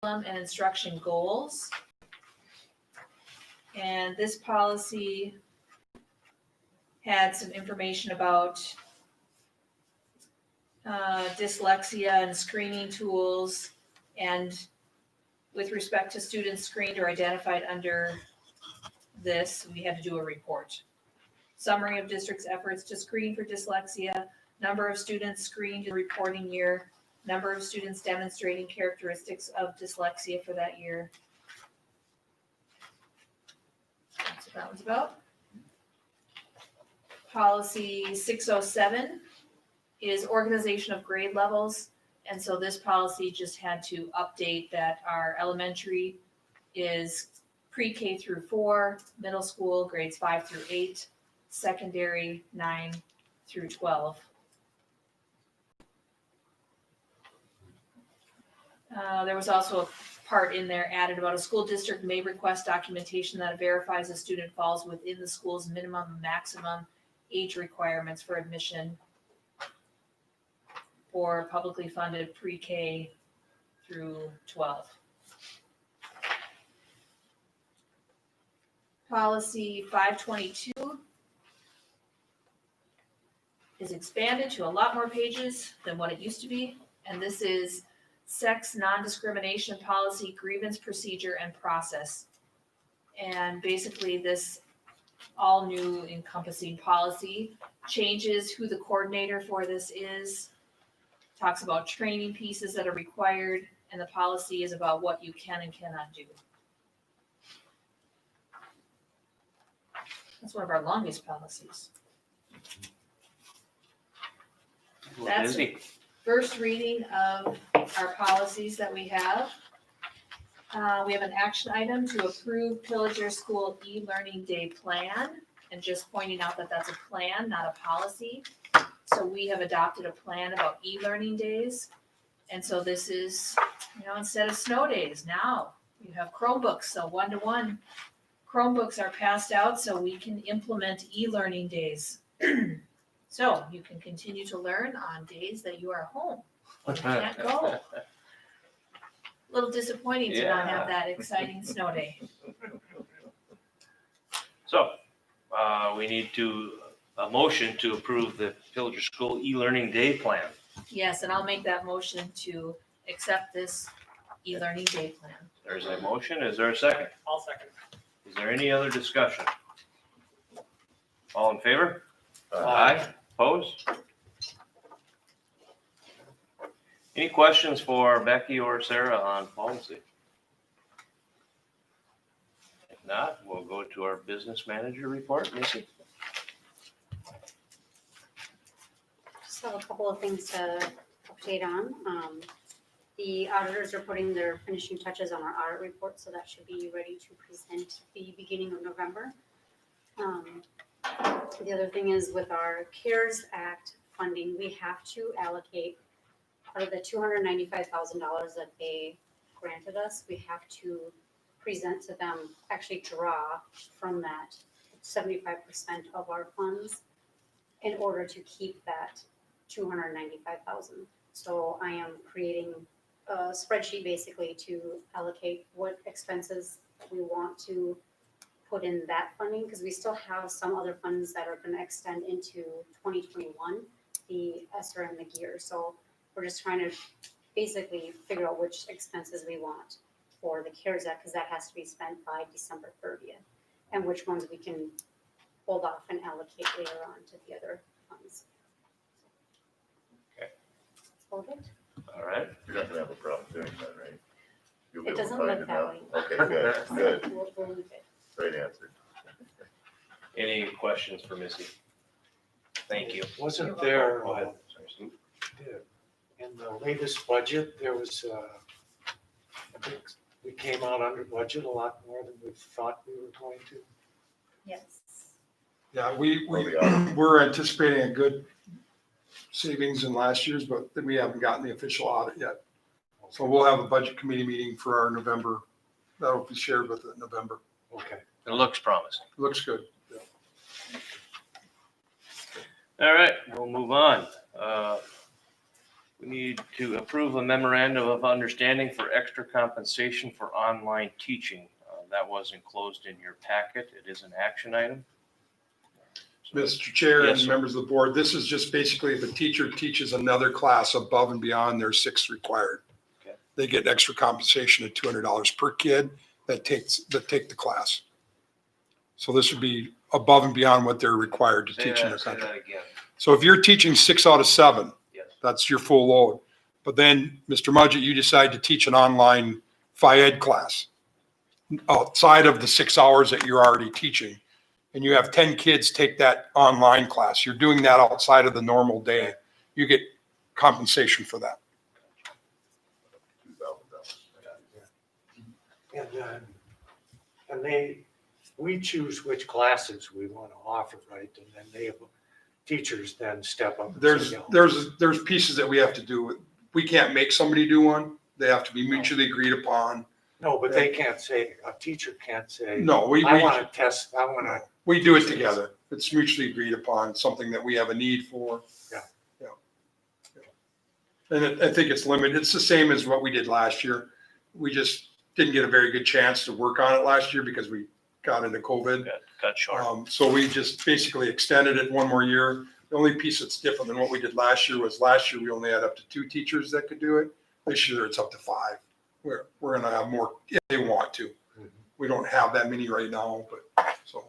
and instruction goals. And this policy had some information about dyslexia and screening tools, and with respect to students screened or identified under this, we had to do a report. Summary of district's efforts to screen for dyslexia, number of students screened in the reporting year, number of students demonstrating characteristics of dyslexia for that year. That's what that was about. Policy 607 is organization of grade levels. And so this policy just had to update that our elementary is pre-K through 4, middle school grades 5 through 8, secondary 9 through 12. There was also a part in there added about a school district may request documentation that verifies a student falls within the school's minimum and maximum age requirements for admission for publicly funded pre-K through 12. Policy 522 is expanded to a lot more pages than what it used to be, and this is sex non-discrimination policy, grievance procedure, and process. And basically this all new encompassing policy changes who the coordinator for this is, talks about training pieces that are required, and the policy is about what you can and cannot do. That's one of our longest policies. That's the first reading of our policies that we have. We have an action item to approve Pillager School e-learning day plan, and just pointing out that that's a plan, not a policy. So we have adopted a plan about e-learning days. And so this is, instead of snow days, now you have Chromebooks. So 1-to-1 Chromebooks are passed out so we can implement e-learning days. So you can continue to learn on days that you are home. You can't go. A little disappointing to not have that exciting snow day. So, we need a motion to approve the Pillager School e-learning day plan. Yes, and I'll make that motion to accept this e-learning day plan. There's a motion. Is there a second? I'll second. Is there any other discussion? All in favor? Aye. Opposed? Any questions for Becky or Sarah on policy? If not, we'll go to our business manager report. Missy? Just have a couple of things to update on. The auditors are putting their finishing touches on our audit report, so that should be ready to present the beginning of November. The other thing is with our CARES Act funding, we have to allocate part of the $295,000 that they granted us. We have to present to them, actually draw from that 75% of our funds in order to keep that $295,000. So I am creating a spreadsheet basically to allocate what expenses we want to put in that funding, because we still have some other funds that are going to extend into 2021, the ESSER and the GEAR. So we're just trying to basically figure out which expenses we want for the CARES Act, because that has to be spent by December 30th, and which ones we can hold off and allocate later on to the other funds. Okay. That's about it. All right. You're not gonna have a problem doing that, right? You'll be It able to doesn't find look it that out. way. Okay, good, good. We'll leave it. Great answer. Any questions for Missy? Thank you. Wasn't there, Go ahead. in the latest budget, there was, I think we came out under budget a lot more than we thought we were going to. Yes. Yeah, we're anticipating a good savings in last year's, but we haven't gotten the official audit yet. So we'll have a budget committee meeting for our November. That'll be shared with it in November. Okay. It looks promising. Looks good. Yeah. All right, we'll move on. We need to approve a memorandum of understanding for extra compensation for online teaching. That was enclosed in your packet. It is an action item. So- Mr. Chair Yes, and sir. members of the board, this is just basically if a teacher teaches another class above and beyond their 6 required. Okay. They get extra compensation of $200 per kid that take the class. So this would be above and beyond what they're required to Say teach in their that, say country. that again. So if you're teaching 6 out of 7, Yes. that's your full load. But then, Mr. Mudgett, you decide to teach an online Phi-Ed class outside of the 6 hours that you're already teaching. And you have 10 kids take that online class. You're doing that outside of the normal day. You get compensation for that. $2,000. And we choose which classes we want to offer, right? And then teachers then step up. and say, There's pieces that we have to do. We can't make somebody do one. They have to be mutually agreed upon. No, but they can't say, a teacher can't say, No, I want to test, I want to. we do it together. It's mutually agreed upon, something that we have a need for. Yeah. And I think it's limited. It's the same as what we did last year. We just didn't get a very good chance to work on it last year because we got into COVID. Got cut short. So we just basically extended it one more year. The only piece that's different than what we did last year was last year we only had up to 2 teachers that could do it. This year it's up to 5. We're gonna have more if they want to. We don't have that many right now, but so.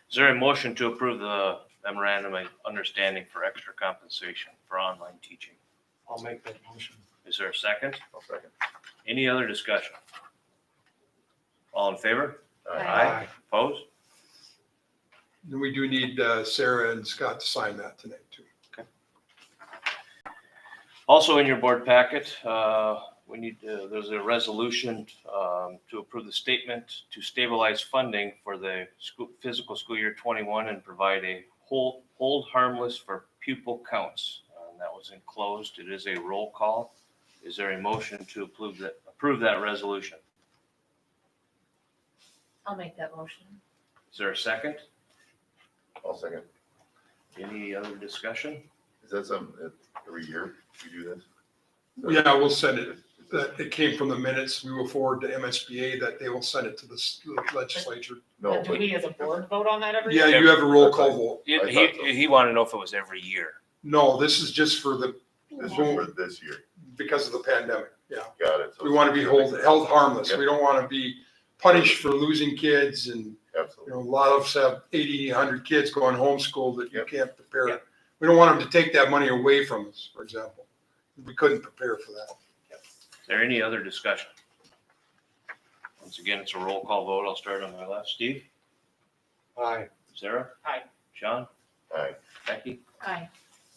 Is there a motion to approve the memorandum of understanding for extra compensation for online teaching? I'll make that motion. Is there a second? I'll second. Any other discussion? All in favor? Aye. Opposed? Then we do need Sarah and Scott to sign that tonight too. Also in your board packet, there's a resolution to approve the statement to stabilize funding for the fiscal school year 21 and provide a hold harmless for pupil counts. That was enclosed. It is a roll call. Is there a motion to approve that resolution? I'll make that motion. Is there a second? I'll second. Any other discussion? Is that something that every year you do this? Yeah, we'll send it. That it came from the minutes. We will forward to MSBA that they will send it to the legislature. No, Do but we as a board vote on that every Yeah, year? you have a roll call vote. He wanted to know if it was every year. No, this is just for the, this is for this year. because of the pandemic. Yeah. Got it. So We want to be held harmless. Yep. We don't want to be punished for losing kids and, Absolutely. a lot of us have 80, 100 kids going homeschool that you Yep. can't prepare. Yep. We don't want them to take that money away from us, for example. We couldn't prepare for that. Is there any other discussion? Once again, it's a roll call vote. I'll start on my left. Steve? Aye. Sarah? Aye. Sean? Aye. Becky? Aye.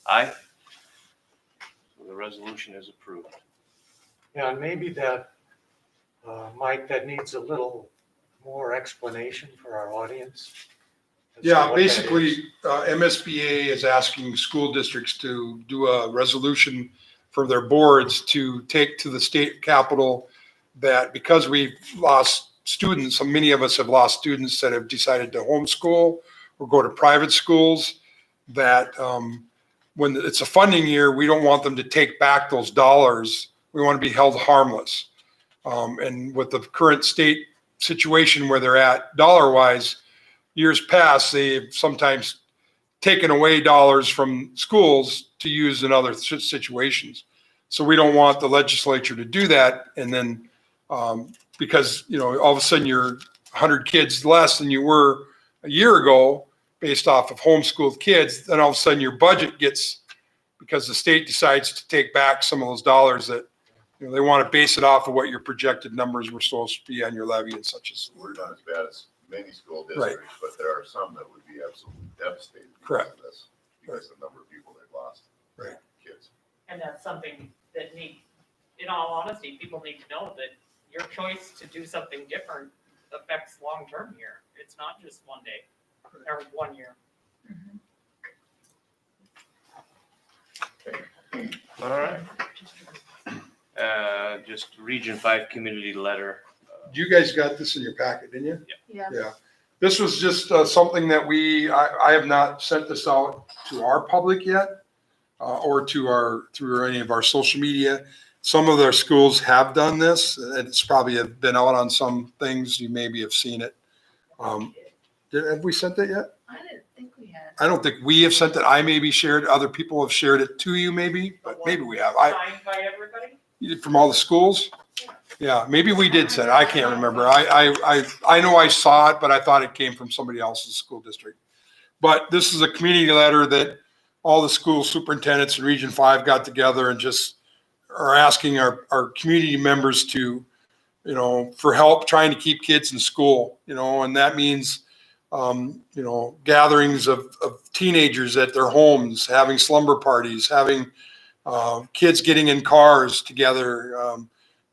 Aye. So the resolution is approved. Yeah, and maybe that, Mike, that needs a little more explanation for our audience. as to Yeah, what that is. basically, MSBA is asking school districts to do a resolution for their boards to take to the state capitol that because we've lost students, so many of us have lost students that have decided to homeschool or go to private schools, that when it's a funding year, we don't want them to take back those dollars. We want to be held harmless. And with the current state situation where they're at dollar-wise, years past, they've sometimes taken away dollars from schools to use in other situations. So we don't want the legislature to do that. And then because, all of a sudden you're 100 kids less than you were a year ago based off of homeschooled kids, then all of a sudden your budget gets, because the state decides to take back some of those dollars that, they want to base it off of what your projected numbers were supposed to be on your levy and such as. We're not as bad as many school Right. districts, but there are some that would be absolutely devastated. because Correct. of this, because of the number of people they've lost. Right. Kids. And that's something that in all honesty, people need to know that your choice to do something different affects long-term here. It's not just one day or 1 year. All right. Just Region 5 community letter. You guys got this in your packet, didn't you? Yeah. Yeah. This was just something that I have not sent this out to our public yet. or through any of our social media. Some of their schools have done this, and it's probably been out on some things. You maybe have seen it. Have we sent that yet? I didn't think we had. I don't think we have sent it. I maybe shared, other people have shared it to you maybe, but maybe we have. Signed by everybody? From all the schools? Yeah, maybe we did send it. I can't remember. I know I saw it, but I thought it came from somebody else's school district. But this is a community letter that all the school superintendents in Region 5 got together and just are asking our community members to, for help trying to keep kids in school, and that means, gatherings of teenagers at their homes, having slumber parties, having kids getting in cars together.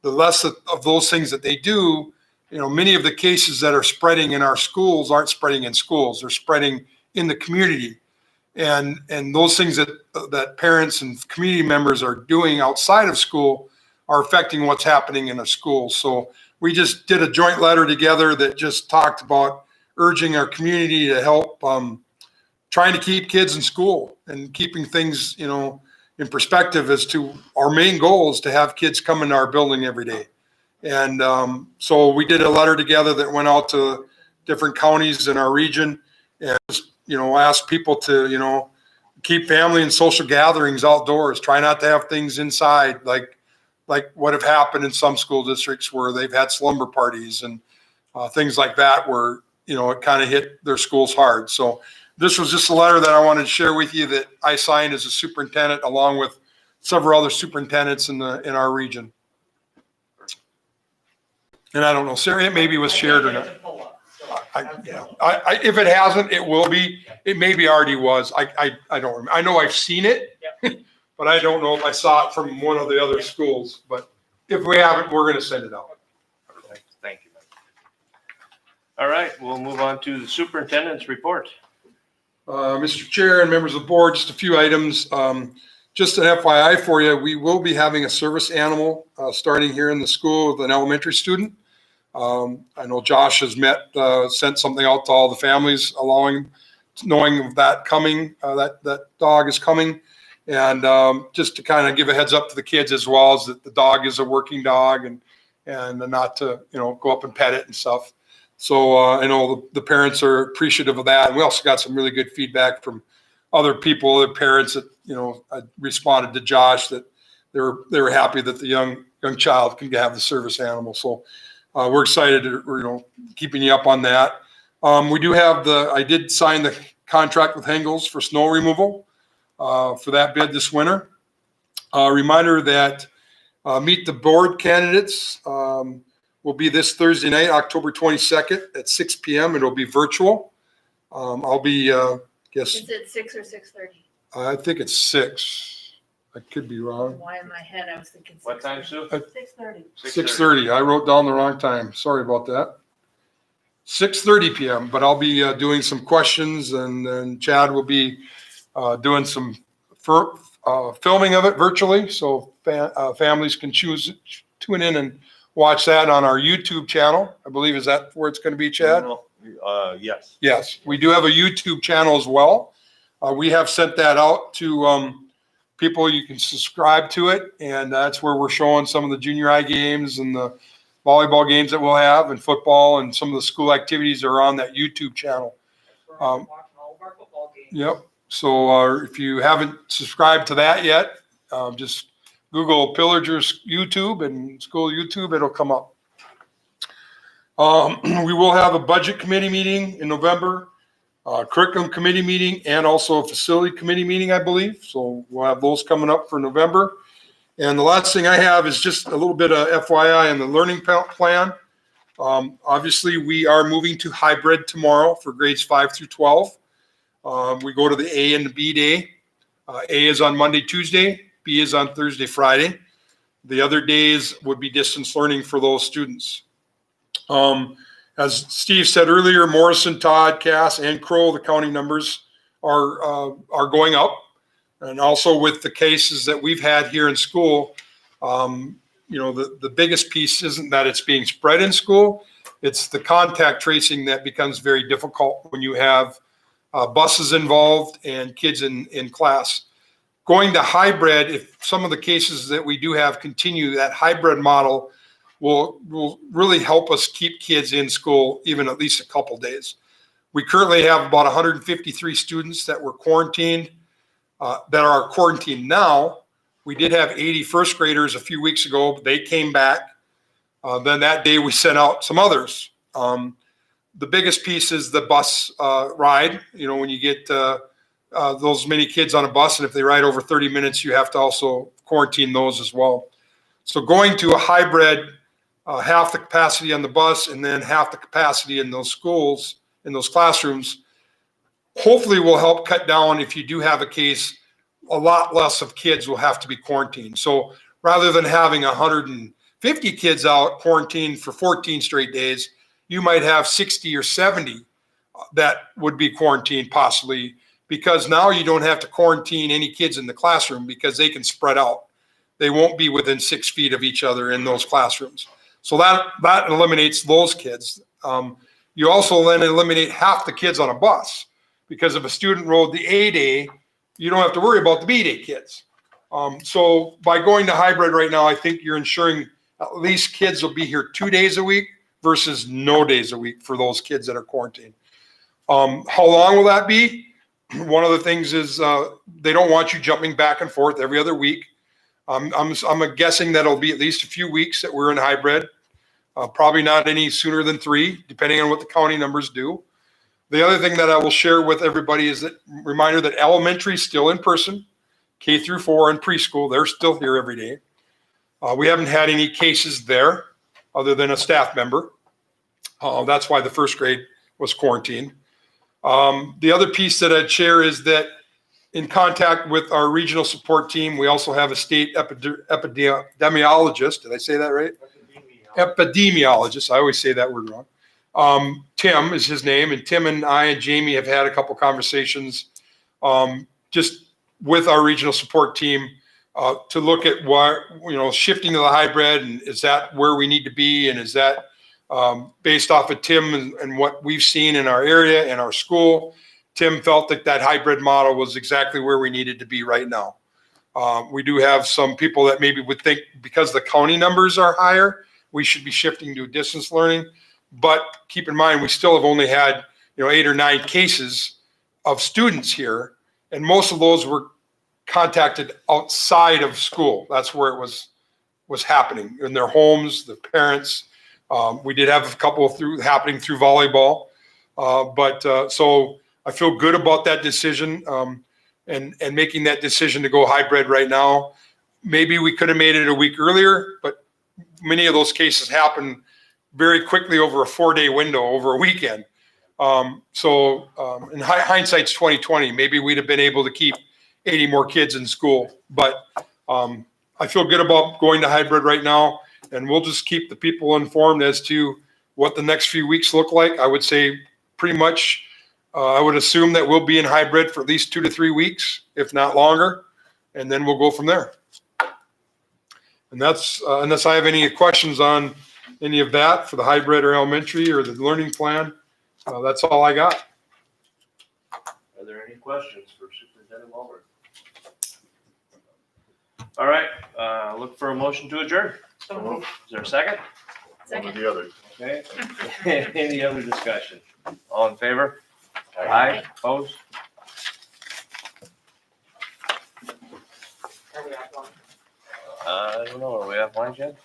The less of those things that they do, many of the cases that are spreading in our schools aren't spreading in schools, they're spreading in the community. And those things that parents and community members are doing outside of school are affecting what's happening in a school. So we just did a joint letter together that just talked about urging our community to help trying to keep kids in school and keeping things, in perspective as to our main goal is to have kids come into our building every day. And so we did a letter together that went out to different counties in our region and ask people to, keep family and social gatherings outdoors. Try not to have things inside like what have happened in some school districts where they've had slumber parties and things like that where, it kind of hit their schools hard. So this was just a letter that I wanted to share with you that I signed as a superintendent along with several other superintendents in our region. And I don't know, Sarah, it maybe was shared or not. If it hasn't, it will be. It maybe already was. I don't remember. I know I've seen it, but I don't know if I saw it from one of the other schools. But if we haven't, we're going to send it out. Thank you. All right, we'll move on to the superintendent's report. Mr. Chair and members of the board, just a few items. Just an FYI for you, we will be having a service animal starting here in the school with an elementary student. I know Josh has sent something out to all the families, knowing of that coming, that dog is coming. And just to kind of give a heads up to the kids as well as that the dog is a working dog and not to, go up and pet it and stuff. So I know the parents are appreciative of that. And we also got some really good feedback from other people, other parents that, responded to Josh that they were happy that the young child can have the service animal. So we're excited to, keeping you up on that. We do have I did sign the contract with Hengels for snow removal for that bid this winter. Reminder that meet the board candidates will be this Thursday night, October 22nd at 6 p.m. It'll be virtual. I'll be, guess. Is it 6 or 6:30? I think it's 6. I could be wrong. Why in my head I was thinking 6:30. What time, Sue? 6:30. 6:30. I wrote down the wrong time. Sorry about that. 6:30 p.m. But I'll be doing some questions, and then Chad will be doing some filming of it virtually, so families can tune in and watch that on our YouTube channel. I believe, is that where it's going to be, Chad? Yes. Yes, we do have a YouTube channel as well. We have sent that out to people. You can subscribe to it, and that's where we're showing some of the junior high games and the volleyball games that we'll have and football and some of the school activities are on that YouTube channel. We're watching all of our football games. Yep. So if you haven't subscribed to that yet, just Google Pillager's YouTube and school YouTube, it'll come up. We will have a budget committee meeting in November, curriculum committee meeting, and also a facility committee meeting, I believe. So we'll have those coming up for November. And the last thing I have is just a little bit of FYI on the learning plan. Obviously, we are moving to hybrid tomorrow for grades 5 through 12. We go to the A and the B day. A is on Monday, Tuesday. B is on Thursday, Friday. The other days would be distance learning for those students. As Steve said earlier, Morrison, Todd, Cass, and Crow, the county numbers are going up. And also with the cases that we've had here in school, the biggest piece isn't that it's being spread in school. It's the contact tracing that becomes very difficult when you have buses involved and kids in class. going to hybrid, if some of the cases that we do have continue, that hybrid model will really help us keep kids in school even at least a couple days. We currently have about 153 students that were quarantined, that are quarantined now. We did have 80 first graders a few weeks ago, but they came back. Then that day we sent out some others. The biggest piece is the bus ride. You know, when you get those many kids on a bus, and if they ride over 30 minutes, you have to also quarantine those as well. So going to a hybrid, half the capacity on the bus and then half the capacity in those schools, in those classrooms, hopefully will help cut down, if you do have a case, a lot less of kids will have to be quarantined. So rather than having 150 kids out quarantined for 14 straight days, you might have 60 or 70 that would be quarantined possibly, because now you don't have to quarantine any kids in the classroom because they can spread out. They won't be within 6 feet of each other in those classrooms. So that eliminates those kids. You also then eliminate half the kids on a bus, because if a student rode the A day, you don't have to worry about the B day kids. So by going to hybrid right now, I think you're ensuring at least kids will be here 2 days a week versus no days a week for those kids that are quarantined. How long will that be? One of the things is they don't want you jumping back and forth every other week. I'm guessing that it'll be at least a few weeks that we're in hybrid. Probably not any sooner than 3, depending on what the county numbers do. The other thing that I will share with everybody is that reminder that elementary is still in person, K through 4 and preschool, they're still here every day. We haven't had any cases there other than a staff member. That's why the first grade was quarantined. The other piece that I'd share is that in contact with our regional support team, we also have a state epidemiologist. Did I say that right? Epidemiologist. I always say that word wrong. Tim is his name, and Tim and I and Jamie have had a couple conversations just with our regional support team to look at what, shifting to the hybrid, and is that where we need to be, and is that based off of Tim and what we've seen in our area and our school. Tim felt that hybrid model was exactly where we needed to be right now. We do have some people that maybe would think because the county numbers are higher, we should be shifting to distance learning. But keep in mind, we still have only had 8 or 9 cases of students here, and most of those were contacted outside of school. That's where it was happening, in their homes, the parents. We did have a couple happening through volleyball, so I feel good about that decision and making that decision to go hybrid right now. Maybe we could have made it a week earlier, but many of those cases happen very quickly over a 4-day window, over a weekend. In hindsight's 2020, maybe we'd have been able to keep 80 more kids in school. But I feel good about going to hybrid right now, and we'll just keep the people informed as to what the next few weeks look like. I would say pretty much, I would assume that we'll be in hybrid for at least 2 to 3 weeks, if not longer, and then we'll go from there. And that's, unless I have any questions on any of that for the hybrid or elementary or the learning plan, that's all I got. Are there any questions for Superintendent Walworth? All right, look for a motion to adjourn. So Is there a second? One of the others. Okay. Any other discussion? All in favor? Aye. Opposed? are we at one? I don't know, are we off lines yet?